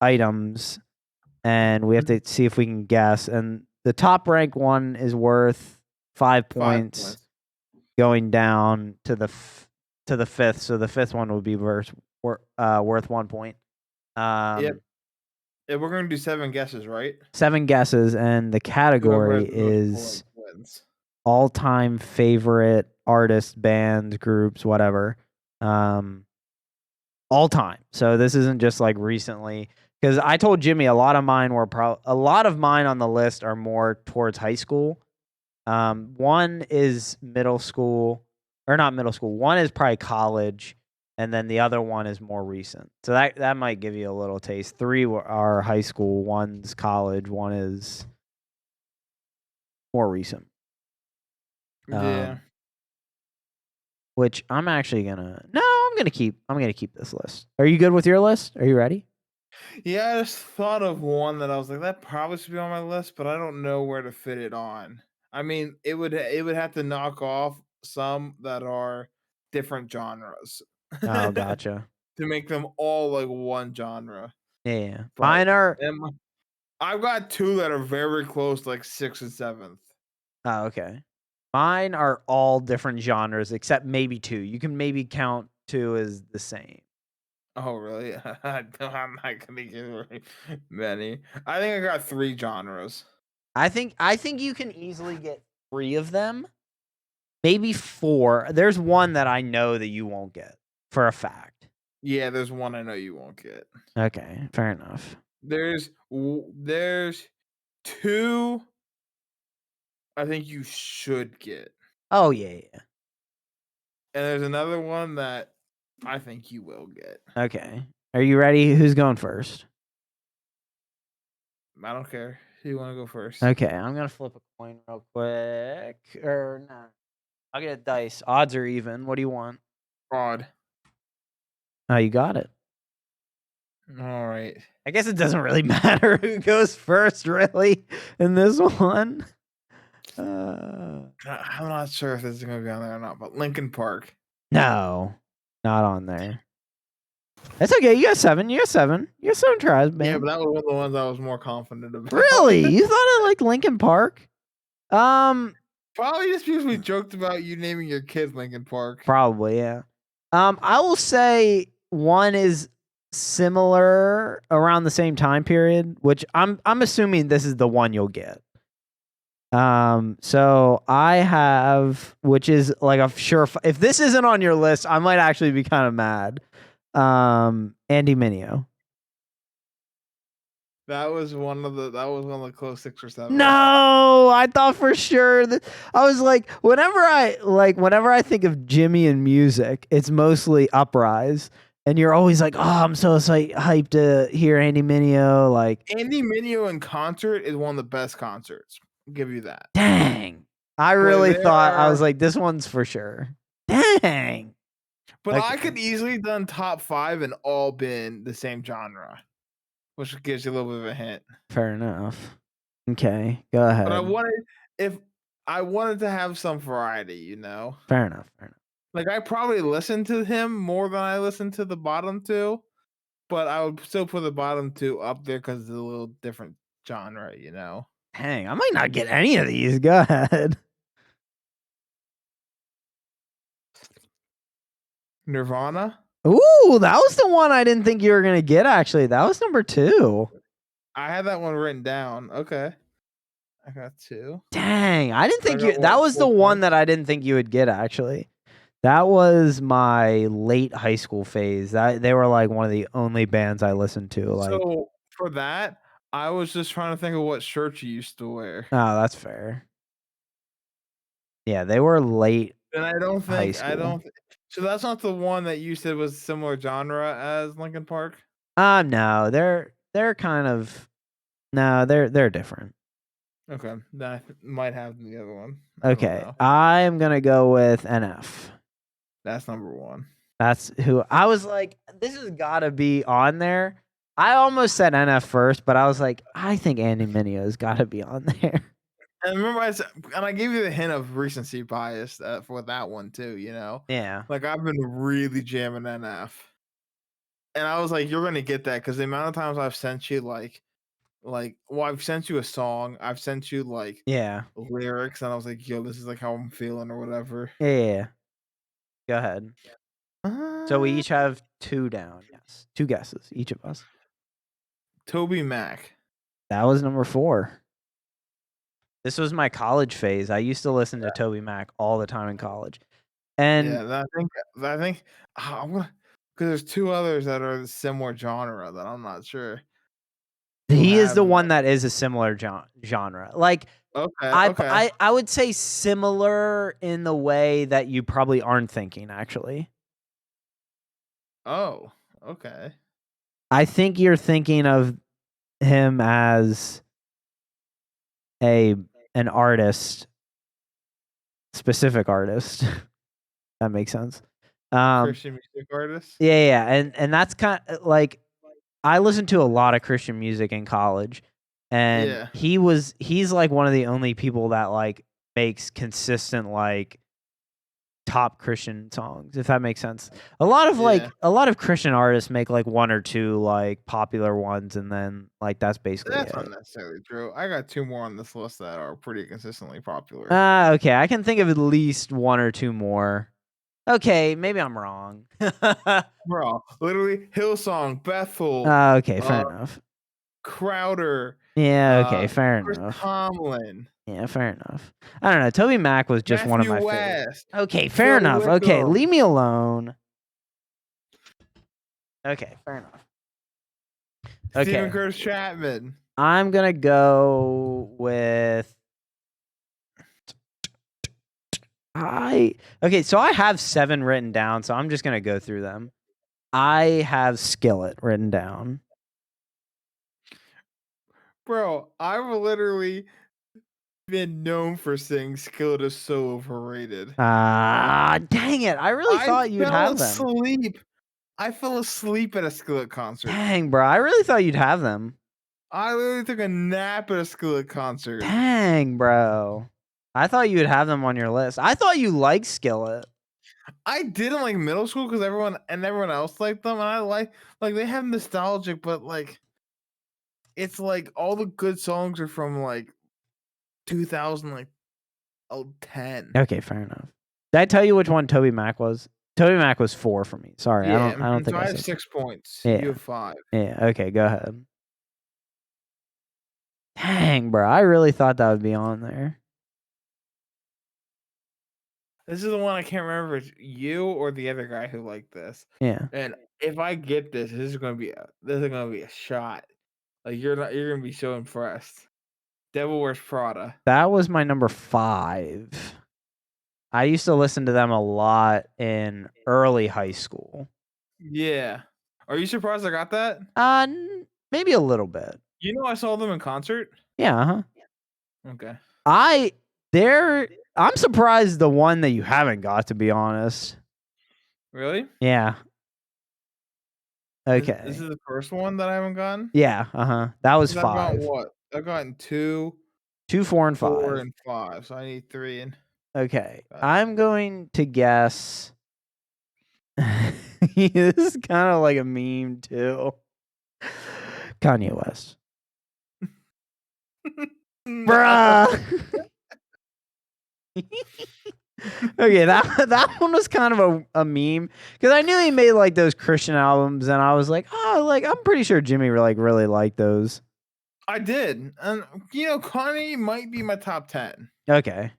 items, and we have to see if we can guess. And the top rank one is worth 5 points, going down to the fifth. So the fifth one would be worth 1 point. Yep. Yeah, we're gonna do 7 guesses, right? 7 guesses, and the category is all-time favorite artists, bands, groups, whatever. All time. So this isn't just like recently, because I told Jimmy a lot of mine on the list are more towards high school. One is middle school, or not middle school. One is probably college, and then the other one is more recent. So that might give you a little taste. 3 are high school, one's college, one is more recent. Yeah. Which I'm actually gonna. No, I'm I'm gonna keep this list. Are you good with your list? Are you ready? Yeah, I just thought of one that I was like, that probably should be on my list, but I don't know where to fit it on. I mean, it would have to knock off some that are different genres Oh, to gotcha. make them all like one genre. Yeah. But Mine are. I've got two that are very close, like 6th and 7th. Oh, okay. Mine are all different genres except maybe two. You can maybe count two as the same. Oh, really? I'm not gonna give very many. I think I got 3 genres. I think you can easily get 3 of them. Maybe 4. There's one that I know that you won't get for a fact. Yeah, there's one I know you won't get. Okay, fair enough. There's 2 I think you should get. Oh, yeah. And there's another one that I think you will get. Okay. Are you ready? Who's going first? I don't care. Who you want to go first? Okay, I'm gonna flip a coin real quick. Or no, I'll get a dice. Odds are even. What do you want? Odd. Oh, you got it. All right. I guess it doesn't really matter who goes first, really, in this one. I'm not sure if this is gonna be on there or not, but Linkin Park. No, not on there. That's okay. You got 7. You got 7. You got 7 tries, man. Yeah, but that was one of the ones I was more confident about. Really? You thought I liked Linkin Park? Probably just because we joked about you naming your kid Linkin Park. Probably, yeah. I will say one is similar around the same time period, which I'm assuming this is the one you'll get. So I have, which is like a sure. If this isn't on your list, I might actually be kind of mad. Andy Mineo. That was one of the close 6 or 7. No, I thought for sure that I was like, whenever I think of Jimmy and music, it's mostly Uprise. And you're always like, oh, I'm so hyped to hear Andy Mineo. Like, Andy Mineo in concert is one of the best concerts. I'll give you that. dang. I really thought, I was like, this one's for sure. Dang. But Okay. I could easily done top 5 and all been the same genre, which gives you a little bit of a hint. Fair enough. Okay, go ahead. But I wanted to have some variety, you know. Fair enough. Like I probably listened to him more than I listened to the bottom 2, but I would still put the bottom 2 up there because it's a little different genre, you know. Dang, I might not get any of these. Go ahead. Nirvana. Ooh, that was the one I didn't think you were gonna get. Actually, that was number 2. I had that one written down. Okay, I got 2. Dang, I didn't think got you. That was the 4 one points. that I didn't think you would get. Actually, that was my late high school phase. They were like one of the only bands I listened to. Like, So for that, I was just trying to think of what shirt you used to wear. oh, that's fair. Yeah, they were late. And I don't think school. So that's not the one that you said was similar genre as Linkin Park? No, they're kind of they're different. Okay, then I might have the other one. Okay, I'm gonna go with NF. That's number 1. That's who I was like, this has got to be on there. I almost said NF first, but I was like, I think Andy Mineo's got to be on there. And remember, I gave you the hint of recency bias for that one too. You know, Yeah. like I've been really jamming NF, and I was like, you're gonna get that because the amount of times I've sent you well, I've sent you a song, I've sent you like Yeah. lyrics, and I was like, yo, this is like how I'm feeling or whatever. Yeah. Go ahead. So we each have 2 down. Yes. 2 guesses, each of us. Toby Mac. That was number 4. This was my college phase. I used to listen to Toby Mac all the time in college. And yeah, I think I'm gonna because there's 2 others that are the similar genre that I'm not sure. he is the one that is a similar genre. Like, Okay. I would say similar in the way that you probably aren't thinking, actually. Oh, okay. I think you're thinking of him as an artist, specific artist. That makes sense. Christian music artist. Yeah, and that's kind of like I listened to a lot of Christian music in college, and Yeah. he's like one of the only people that like makes consistent like top Christian songs, if that makes sense. A lot of Christian artists make like one or two like popular ones, and then like that's basically That's it. not necessarily true. I got 2 more on this list that are pretty consistently popular. Okay, I can think of at least one or two more. Okay, maybe I'm wrong. Bro, literally Hillsong, Bethel, Okay, fair uh, enough. Crowder, Yeah, okay, fair Chris enough. Tomlin, Yeah, fair enough. I don't know. Toby Mac was just one of Matthew my favorites. West, Okay, fair Phil enough. Okay, Wickham, leave me alone. Okay, fair enough. Stephen Okay, Curtis Chapman. I'm gonna go with okay, so I have 7 written down, so I'm just gonna go through them. I have Skillet written down. Bro, I've literally been known for saying Skillet is so overrated. Dang it! I really I thought you'd fell have them. asleep. I fell asleep at a Skillet concert. Dang, bro, I really thought you'd have them. I literally took a nap at a Skillet concert. Dang, bro. I thought you would have them on your list. I thought you liked Skillet. I did in like middle school because everyone else liked them, and I like they have nostalgic, but like it's like all the good songs are from like 2000 like 10. Okay, fair enough. Did I tell you which one Toby Mac was? Toby Mac was 4 for me. Sorry, Yeah, I don't think so I I have said. 6 points. Yeah. You have 5. Yeah, okay, go ahead. Dang, bro, I really thought that would be on there. This is the one I can't remember if it's you or the other guy who liked this. Yeah. And if I get this, this is gonna be a shot. Like you're gonna be so impressed. Devil Wears Prada. That was my number 5. I used to listen to them a lot in early high school. Yeah. Are you surprised I got that? Maybe a little bit. You know I saw them in concert? Yeah, uh-huh. Okay. I'm surprised the one that you haven't got, to be honest. Really? Yeah. Okay. This is the first one that I haven't gotten? Yeah, uh-huh. That was 'Cause I've gotten 5. what? I've gotten 2, 2, 4, and 4, 5. and 5. So I need 3 and Okay. 5. I'm going to guess this is kind of like a meme too. Kanye West. Bruh. Okay, that one was kind of a meme because I knew he made like those Christian albums, and I was like, oh, like I'm pretty sure Jimmy like really liked those. I did. And Kanye might be my top 10. Okay.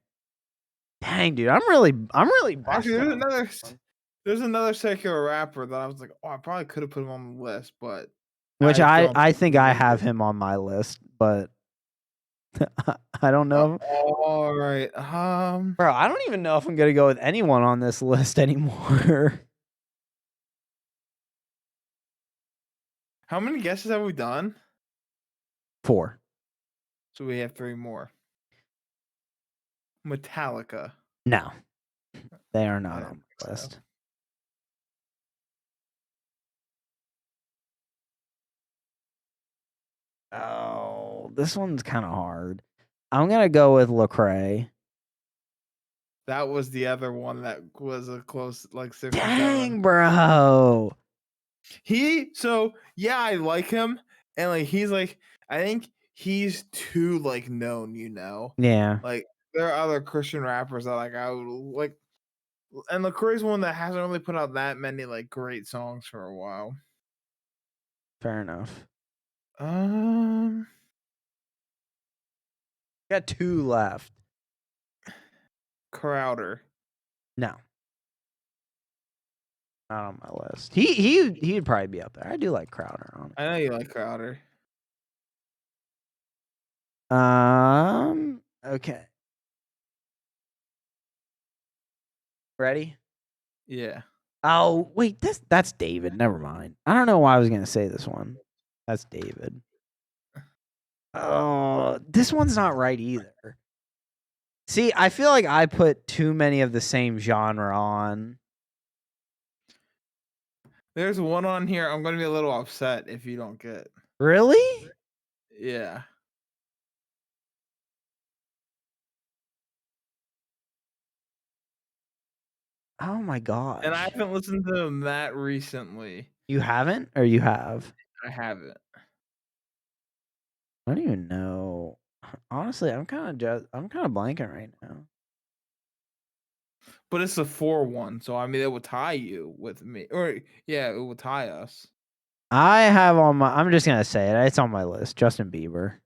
Dang, dude, I'm really Actually, busting. there's another secular rapper that I was like, oh, I probably could have put him on the list, but Which I don't I think I remember. have him on my list, but I don't know. All right. Bro, I don't even know if I'm gonna go with anyone on this list anymore. How many guesses have we done? 4. So we have 3 more. Metallica. No, they are I not didn't on think my list. Oh, this one's kind of hard. I'm gonna go with Lecrae. That was the other one that was a close, like 6 or 7. Dang, bro. Yeah, I like him, and like he's like, I think he's too like known, Yeah, Like there are other Christian rappers that like I would like, and Lecrae's one that hasn't really put out that many like great songs for a while. fair enough. Got 2 left. Crowder. No, not on my list. He'd probably be up there. I do like Crowder on it. I know you like Crowder. Okay. Ready? Yeah. Oh, wait, that's David. Never mind. I don't know why I was gonna say this one. That's David. Oh, this one's not right either. See, I feel like I put too many of the same genre on. There's one on here I'm gonna be a little upset if you don't get. Really? Yeah. Oh my And I gosh. haven't listened to them that recently. You haven't or you have? I haven't. I don't even know. Honestly, I'm kinda blanking right now. But it's a 4-1, so I mean it would tie you with me. Or yeah, it would tie us. I have on my I'm just gonna say it, it's on my list, Justin Bieber.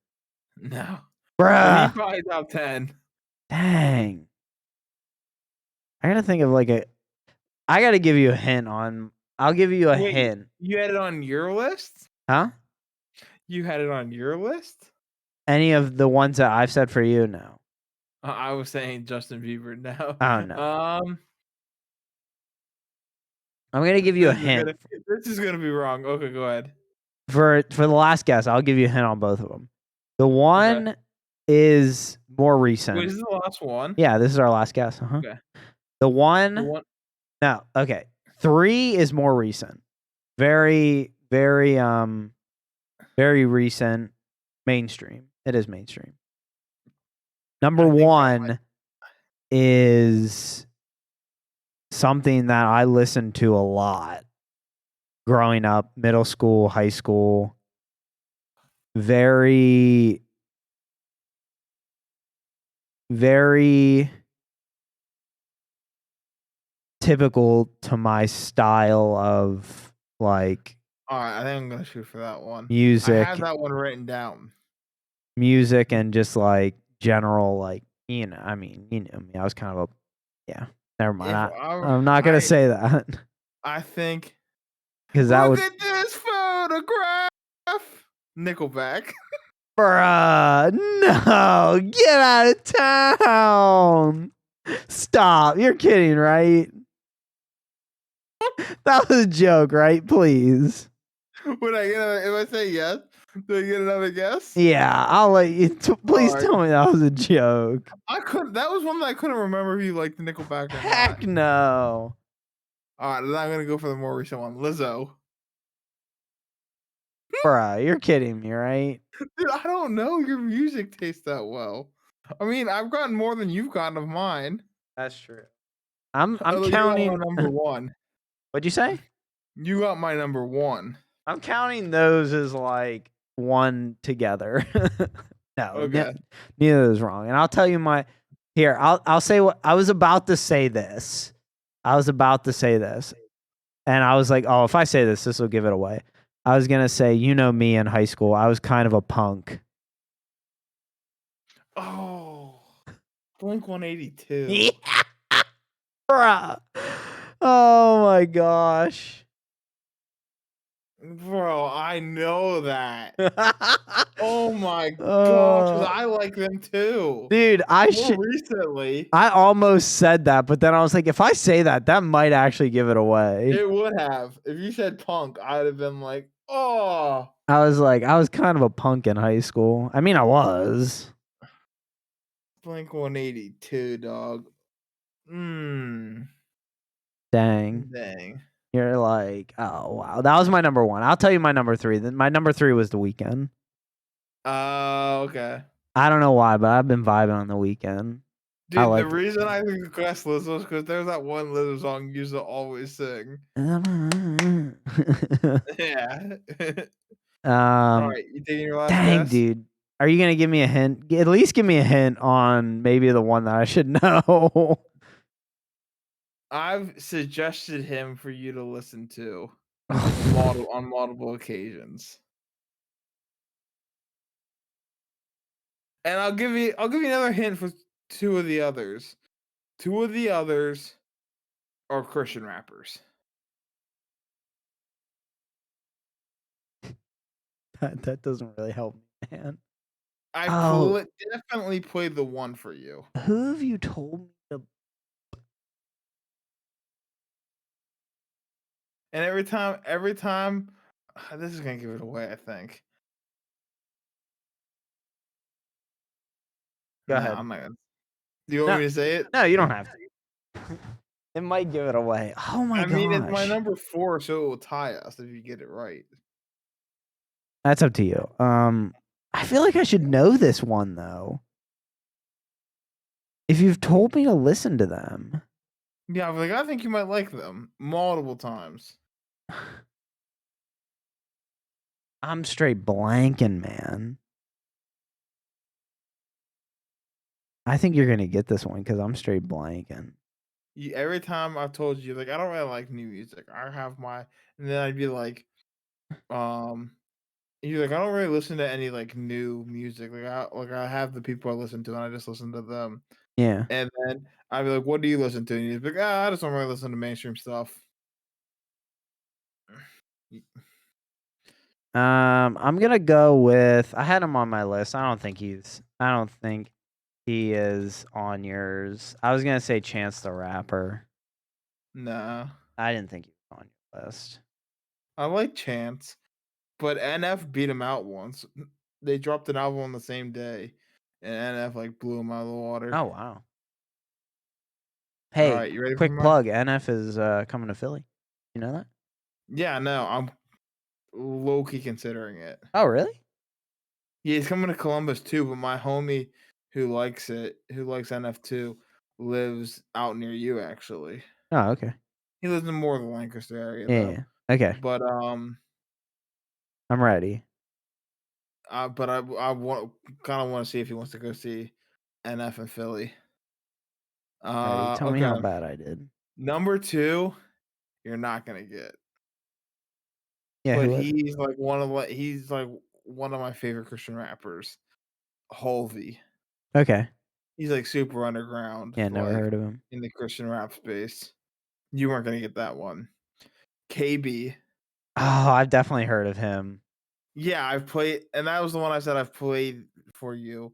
No. But he Bruh! probably top 10. Dang. I gotta think of like a I gotta give you a hint on I'll give you a Wait, hint. you had it on your list? Huh? You had it on your list? Any of the ones that I've said for you? No. I was saying Justin Bieber. No. Oh, no. Um, I'm gonna give you a this is hint. gonna this is gonna be wrong. Okay, go ahead. For the last guess, I'll give you a hint on both of them. The Okay. one is more Wait, recent. this is the last one? Yeah, this is our last guess, uh-huh. Okay. The The one one no, okay. 3 is more recent. Very, very, very recent, mainstream. It is mainstream. Number I think I 1 is something that I listened to a lot growing up, middle school, high school. Very, very typical to my style of like alright, I think I'm gonna shoot for that one. I music have that one written down. and just like general like I mean, you know me. I was kind of a yeah. Never mind. If I'm not gonna say that I think because that look would, at this photograph. Nickelback. bruh. No, get out of town. Stop. You're kidding, right? That was a joke, right? Please. Would I get if I say yes? Do I get another guess? Yeah, I'll let you. Please Alright. tell me that was a joke. I couldn't. That was one that I couldn't remember if you liked the Nickelback or Heck not. no. Alright, then I'm gonna go for the more recent one. Lizzo. Bruh, you're kidding me, right? Dude, I don't know your music taste that well. I mean, I've gotten more than you've gotten of mine. That's true. I'm Although you got my counting. number one. What'd you say? You got my number one. I'm counting those as like one together. No, Okay. neither is wrong. And I'll tell you my here. I'll say what I was about to say this. I was about to say this, and I was like, oh, if I say this, this will give it away. I was gonna say, you know me in high school. I was kind of a punk. Oh, Blink 182. Yeah, bruh. Oh my gosh. Bro, I know that. Oh my gosh, 'cause I like them too. Dude, More recently, I almost said that, but then I was like, if I say that, that might actually give it away. it would have. If you said punk, I'd have been like, oh. I was like, I was kind of a punk in high school. I mean, I was. Blink 182, dog. Dang. Dang. You're like, oh wow. That was my number 1. I'll tell you my number 3. Then my number 3 was The Weeknd. Okay. I don't know why, but I've been vibing on The Weeknd. Dude, like the reason I think the class Lizzo is because there's that one Lizzo song you used to always sing. Yeah. Alright, you taking your last Dang, guess? dude. Are you gonna give me a hint? At least give me a hint on maybe the one that I should know. I've suggested him for you to listen to on multiple occasions. And I'll give you another hint for 2 of the others. 2 of the others are Christian rappers. That doesn't really help me, man. I Oh, definitely played the one for you. who have you told me to And every time this is gonna give it away, I think. go No, ahead? I'm not gonna. Do you want No, me to say it? no, you don't have to. It might give it away. Oh my I mean, it's my gosh. number 4, so it will tie us if you get it right. That's up to you. I feel like I should know this one though. If you've told me to listen to them. Yeah, like, I think you might like them multiple times. I'm straight blanking, man. I think you're gonna get this one because I'm straight blanking. Every time I've told you, like, I don't really like new music. I have my, and then I'd be like, um, you're like, I don't really listen to any like new music. Like I have the people I listen to, and I just listen to them. Yeah. And then I'd be like, what do you listen to? And you'd be like, I just don't really listen to mainstream stuff. Y- I'm gonna go with. I had him on my list. I don't think he is on yours. I was gonna say Chance the Rapper. Nah, I didn't think he was on your list. I like Chance, but NF beat him out once. They dropped an album on the same day, and NF like blew him out of the water. Oh wow. All Hey, right, you ready for quick mine? plug. NF is coming to Philly. You know that? Yeah, no, I'm low key considering it. Oh really? Yeah, he's coming to Columbus too, but my homie who likes it, who likes NF2, lives out near you actually. Oh okay. He lives in more of the Lancaster area Yeah. though. Yeah. Okay. But I'm ready. I want kind of want to see if he wants to go see NF in Philly. Ready. Tell me Okay. how bad I did. Number 2, you're not gonna get, Yeah. but Who is it? he's like one of my favorite Christian rappers, Halvey. Okay. He's like super underground, Yeah. Never like heard of him. in the Christian rap space. You weren't gonna get that one. KB. Oh, I've definitely heard of him. Yeah, I've played, and that was the one I said I've played for you.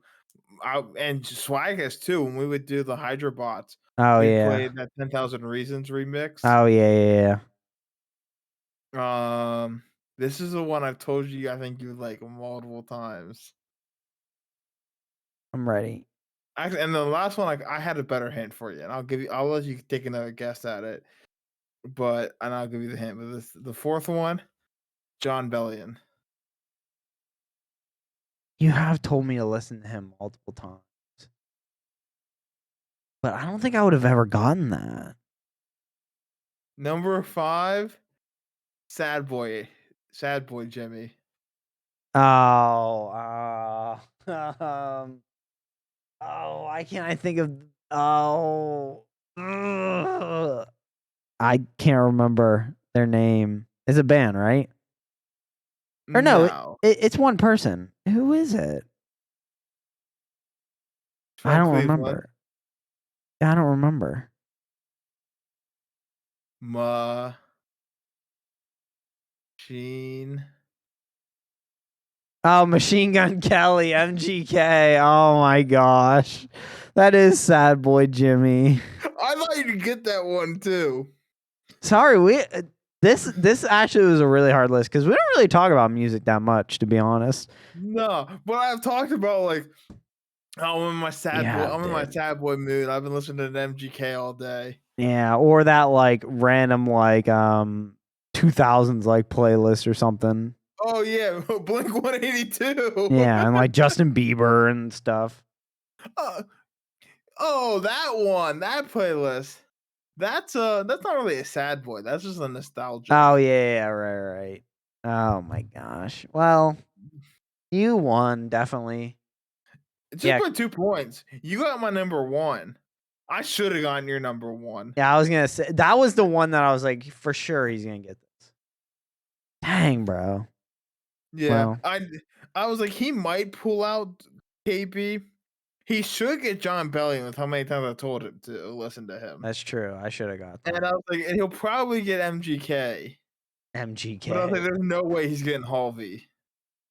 And Swag has too. When we would do the Hydra bots, Oh we yeah. played that 10,000 Reasons remix. Oh yeah. Yeah. This is the one I've told you I think you would like multiple times. I'm ready. Actually, and the last one, I had a better hint for you, and I'll let you take another guess at it. And I'll give you the hint. But the fourth one, John Bellion. You have told me to listen to him multiple times, but I don't think I would have ever gotten that. Number 5, Sad Boy Jimmy. Oh, why can't I think of? Oh, I can't remember their name. It's a band, right? Or no, No, it's one person. Who is it? I from don't Cleveland. remember. I don't remember. Machine. Oh, Machine Gun Kelly, MGK. Oh my gosh, that is Sad Boy Jimmy. I thought you'd get that one too. Sorry, this actually was a really hard list because we don't really talk about music that much, to be honest. No, but I've talked about like, oh, Yeah, I'm in my dude. sad boy mood. I've been listening to MGK all day. Yeah, or that like random like 2000s like playlist or something. Oh yeah, Blink 182. Yeah, and like Justin Bieber and stuff. uh, oh, that one, that playlist. That's not really a sad boy. That's just a nostalgic. Oh yeah, right. Oh my gosh. Well, you won definitely. Just Yeah, by 2 points. You got my number 1. I should have gotten your number 1. yeah. I was gonna say that was the one that I was like for sure he's gonna get this. Dang, bro. Yeah, Well, I was like, he might pull out KB. He should get John Bellion with how many times I told him to listen to him. that's true. I should have got And that. I was like, and he'll probably get MGK. But I was like, MGK. there's no way he's getting Halvey.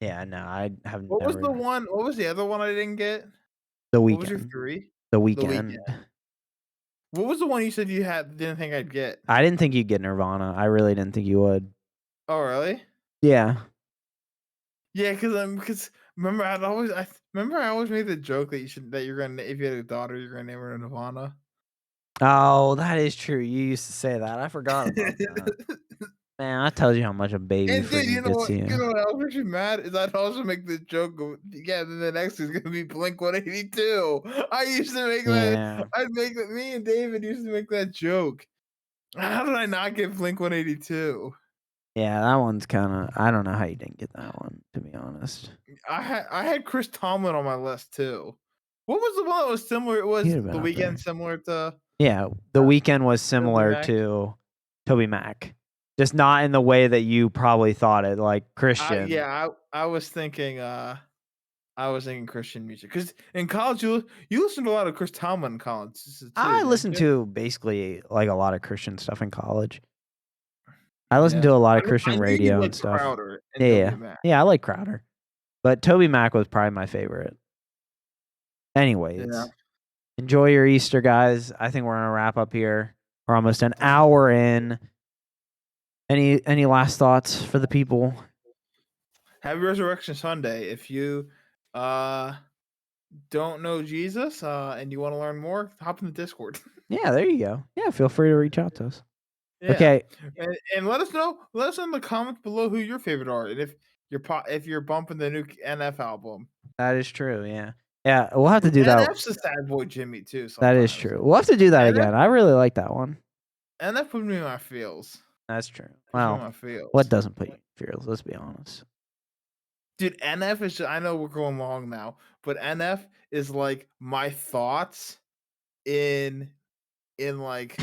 Yeah, no, I have What was never. the one? What was the other one I didn't get? The What was your Weekend. 3? The The Weeknd. Weekend. What was the one you said you didn't think I'd get? I didn't think you'd get Nirvana. I really didn't think you would. Oh, really? Yeah. Yeah, because remember I always made the joke that you're gonna, if you had a daughter, you're gonna name her Nirvana. Oh, that is true. You used to say that. I forgot about that. Man, I told you how much a baby And dude, freaking gets to you you. know what else makes me mad is I'd also make the joke of, yeah, then the next is gonna be Blink 182. I used to make that. Yeah. I'd make that. Me and David used to make that joke. How did I not get Blink 182? Yeah, that one's kind of. I don't know how you didn't get that one, to be honest. I had Chris Tomlin on my list too. What was the one that was similar? It was He'd have been The up there. Weeknd similar to Yeah, The Weeknd was Toby similar Mac. to Toby Mac, just not in the way that you probably thought it, like Christian. Yeah, I was thinking Christian music because in college you listened to a lot of Chris Tomlin in college too, I didn't listened you? to basically like a lot of Christian stuff in college. I listened Yeah, to a lot of I Christian knew you radio and liked stuff. Crowder and Yeah, Toby yeah, Mac. yeah. I like Crowder, but Toby Mac was probably my favorite. Yeah. Anyways, enjoy your Easter, guys. I think we're gonna wrap up here. We're almost an hour in. Any last thoughts for the people? Happy Resurrection Sunday. If you don't know Jesus and you want to learn more, hop in the Discord. Yeah, there you go. Yeah, feel free to reach out to us. Yeah. Okay. And let us know. Let us know in the comments below who your favorite are, and if you're bumping the new NF album. That is true. Yeah. Yeah, we'll have to do that. NF's a sad boy Jimmy too. That is Sometimes. true. We'll have to do that NF, again. I really like that one. NF put me in my feels. That's true. Puts me in Well, my feels. what doesn't put you in feels? Let's be honest. Dude, NF is. I know we're going long now, but NF is like my thoughts in like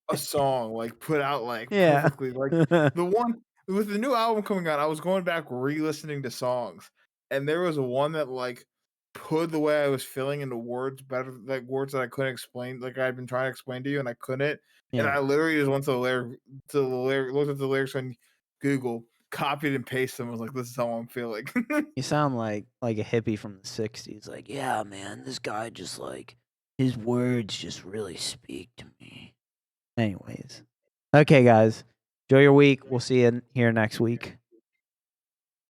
a song, like put out like Yeah. perfectly. Like the one with the new album coming out, I was going back re-listening to songs, and there was one that like put the way I was feeling into words better, like words that I couldn't explain, like I'd been trying to explain to you and I couldn't. And Yeah. I literally just went to the lyric, looked at the lyrics on Google, copied and pasted them. I was like, this is how I'm feeling. You sound like a hippie from the 60s. Like, yeah, man, this guy just like his words just really speak to me. Anyways. Okay, guys. Enjoy your week. We'll see you here next week.